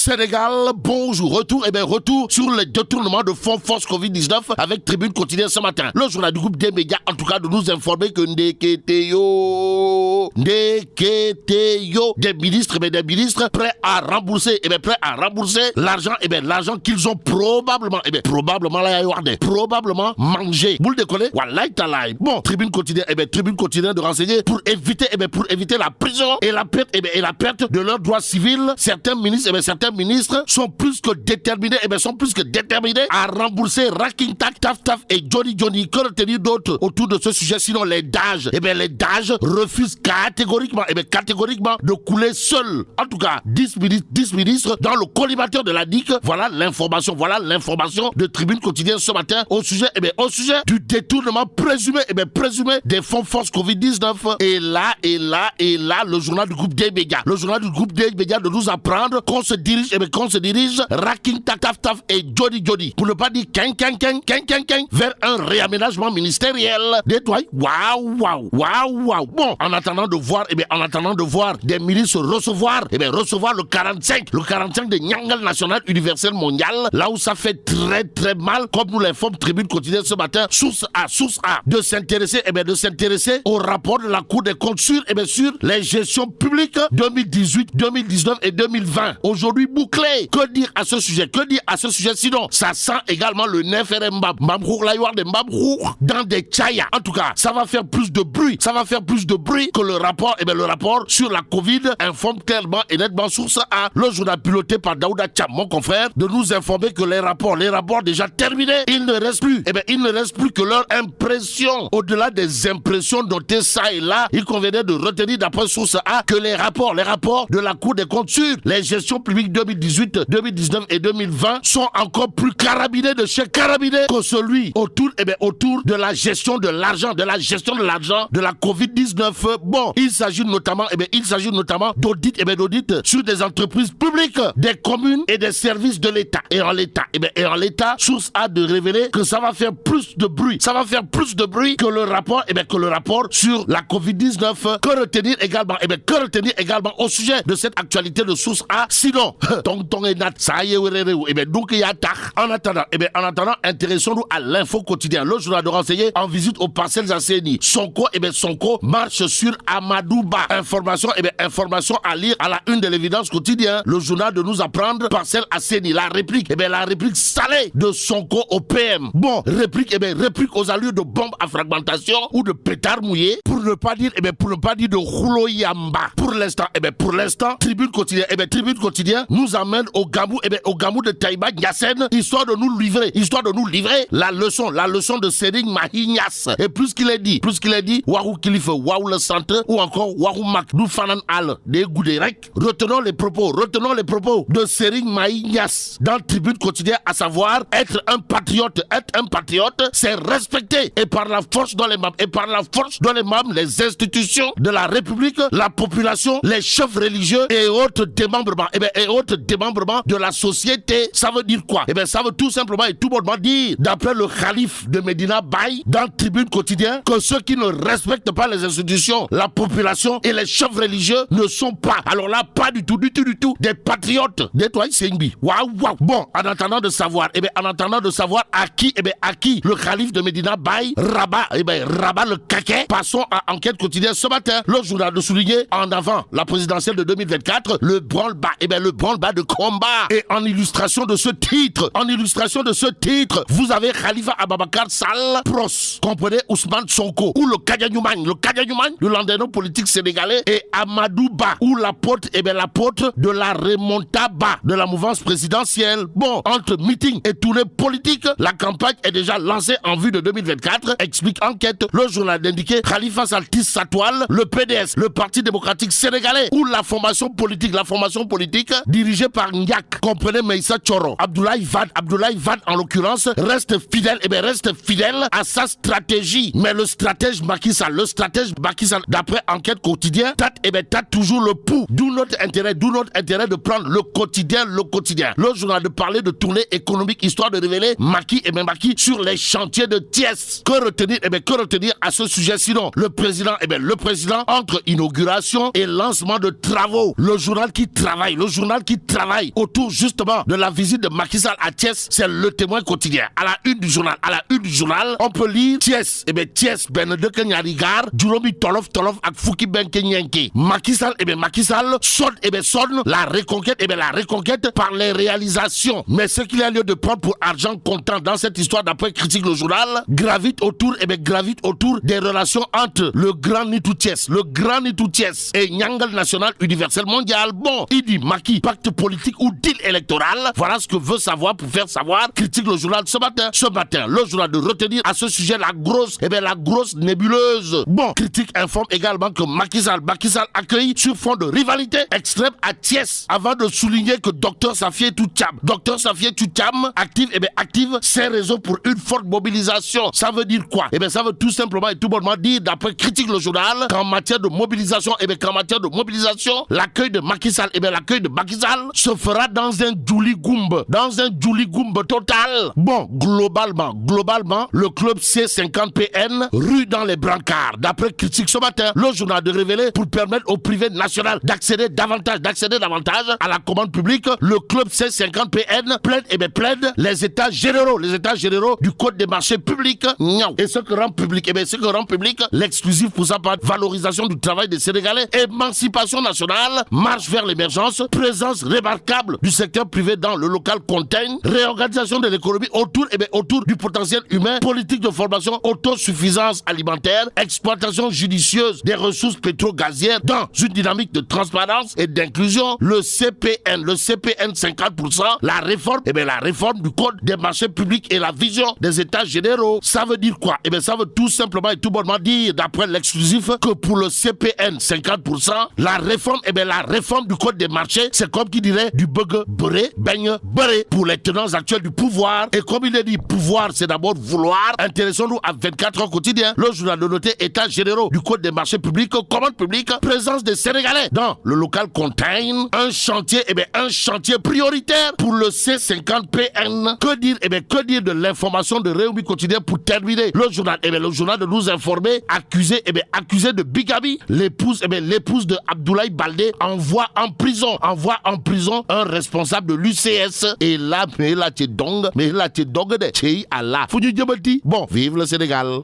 Sénégal, bonjour. Retour sur le détournement de fonds force Covid-19 avec Tribune quotidienne ce matin. Le journal du groupe des médias, en tout cas, de nous informer que Ndeketeyo, des ministres prêts à rembourser, l'argent, qu'ils ont probablement mangé. Vous le décollez? Wallahi talaï. Bon, Tribune quotidienne de renseigner pour éviter la prison et la perte de leurs droits civils. Certains ministres sont plus que déterminés, à rembourser Raking Tak, Taf et Johnny. Que retenir d'autres autour de ce sujet? Sinon, les DAGE refusent catégoriquement de couler seuls. En tout cas, 10 ministres dans le collimateur de la DIC. Voilà l'information de Tribune quotidienne ce matin au sujet du détournement présumé des fonds force Covid-19. Et là, le journal du groupe des médias. De nous apprendre qu'on se dirige Raking Taf et Johnny, pour ne pas dire vers un réaménagement ministériel. Waouh. Bon, en attendant de voir des ministres recevoir le 45 de Nyangal National Universel Mondial, là où ça fait très très mal, comme nous l'informe Tribune quotidienne ce matin, source A, de s'intéresser au rapport de la Cour des comptes sur les gestions publiques 2018, 2019 et 2020. Aujourd'hui bouclé. Que dire à ce sujet? Sinon, ça sent également le Nefer Mbamrour dans des tchaya. En tout cas, ça va faire plus de bruit que le rapport sur la Covid informe clairement et nettement source A, le journal piloté par Daouda Cham, mon confrère, de nous informer que les rapports déjà terminés, il ne reste plus que leur impression. Au-delà des impressions notées ça et là, il convenait de retenir d'après source A que les rapports de la Cour des comptes sur les gestions publiques 2018, 2019 et 2020 sont encore plus carabinés de chez carabinés que celui autour de la gestion de l'argent, de la Covid-19. Bon, il s'agit notamment d'audits sur des entreprises publiques, des communes et des services de l'État. Et en l'état, source A de révéler que ça va faire plus de bruit que le rapport sur la Covid-19. Que retenir également au sujet de cette actualité de source A? Sinon, tong et nat, ça y est, donc il y a tach. En attendant, intéressons-nous à l'info quotidien. Le journal de renseigner en visite aux parcelles à Séni. Sonko marche sur Amadouba. Information à lire à la une de l'évidence quotidien. Le journal de nous apprendre parcelles à Séni. La réplique salée de Sonko au PM. Bon, réplique aux allures de bombes à fragmentation ou de pétards mouillés, pour ne pas dire de rouleau yamba. Pour l'instant, Tribune quotidien nous amène au gamou de Taïba Nyassen, histoire de nous livrer la leçon de Sering Mahignas. Et plus qu'il est dit, Warou Kilife, Warou le centre, ou encore Warou Mak, nous fanan al, des Gouderek. Retenons les propos de Sering Mahignas dans Tribune quotidien, à savoir être un patriote, c'est respecter, et par la force dans les membres, les institutions de la République, la population, les chefs religieux et autres démembrements, de la société. Ça veut dire quoi? Ça veut tout simplement et tout bonnement dire, d'après le calife de Medina Baye, dans Tribune quotidien, que ceux qui ne respectent pas les institutions, la population et les chefs religieux ne sont pas, alors là, pas du tout, des patriotes. Détoile Sengbi. Waouh. Bon, en attendant de savoir à qui le calife de Medina Baye rabat le caquet, passons à enquête quotidienne ce matin. Le journal de souligner en avant la présidentielle de 2024, le branle-bas de combat. Et en illustration de ce titre, vous avez Khalifa Ababakar Sall Pros, comprenez Ousmane Sonko, ou le Kadianyouman, le landéno politique sénégalais, et Amadou Ba, ou l'apôtre de la remontada de la mouvance présidentielle. Bon, entre meeting et tournée politique, la campagne est déjà lancée en vue de 2024, explique enquête. Le journal d'indiquer Khalifa Sall tisse sa toile, le PDS, le Parti démocratique sénégalais, ou la formation politique dirigée par Ndiak, comprenez Meïssa Choro. Abdoulaye Wade en l'occurrence reste fidèle à sa stratégie. Mais le stratège Macky Sall, d'après enquête quotidien, tâte toujours le pouls. D'où notre intérêt de prendre le quotidien. Le journal de parler de tournée économique, histoire de révéler Macky sur les chantiers de Thiès. Que retenir à ce sujet? Sinon, le président entre inauguration et lancement de travaux. Le journal qui qui travaillent autour justement de la visite de Macky Sall à Thiès, c'est Le Témoin quotidien. À la une du journal, on peut lire Thiès, Thiès, de Kenyarigar, Juromi Tolof ak Fouki Ben Kenyanke. Macky Sall, sonne la reconquête par les réalisations. Mais ce qu'il y a lieu de prendre pour argent comptant dans cette histoire, d'après Critique le journal, gravite autour des relations entre le grand Nitou Thiès et Nyangal National Universel Mondial. Bon, il dit Macky, pacte politique ou deal électoral. Voilà ce que veut savoir pour faire savoir Critique le journal ce matin. Le journal de retenir à ce sujet la grosse nébuleuse. Bon, Critique informe également que Macky Sall accueilli sur fond de rivalité extrême à Thiès, avant de souligner que Dr Safié Toucham active ses réseaux pour une forte mobilisation. Ça veut dire quoi? Ça veut tout simplement et tout bonnement dire, d'après Critique le journal, qu'en matière de mobilisation, l'accueil de Macky Sall, se fera dans un Djouli Goumbe total. Bon, globalement, le club C50PN rue dans les brancards. D'après Critique ce matin, le journal de révéler pour permettre au privé national d'accéder davantage à la commande publique, le club C50PN plaide les états généraux du code des marchés publics. Et ce que rend public, l'exclusif pour sa part, valorisation du travail des Sénégalais, émancipation nationale, marche vers l'émergence, présence remarquable du secteur privé dans le local contain, réorganisation de l'économie autour du potentiel humain, politique de formation, autosuffisance alimentaire, exploitation judicieuse des ressources pétro-gazières dans une dynamique de transparence et d'inclusion. Le CPN 50%, la réforme du code des marchés publics et la vision des états généraux. Ça veut dire quoi? Ça veut tout simplement et tout bonnement dire, d'après l'exclusif, que pour le CPN 50%, la réforme du code des marchés, c'est comme qui dirait du beigne beurré pour les tenants actuels du pouvoir. Et comme il est dit, pouvoir, c'est d'abord vouloir. Intéressons-nous à 24 heures quotidien. Le journal de noter états généraux du code des marchés publics, commande publique, présence des Sénégalais dans le local contain, un chantier prioritaire pour le C50PN. Que dire de l'information de Réumi quotidien pour terminer? Le journal de nous informer, accusé de bigamie, l'épouse de Abdoulaye Baldé envoie en prison un responsable de l'UCS. Et là, mais là, t'es dong de Tchei Allah. Bon, vive le Sénégal.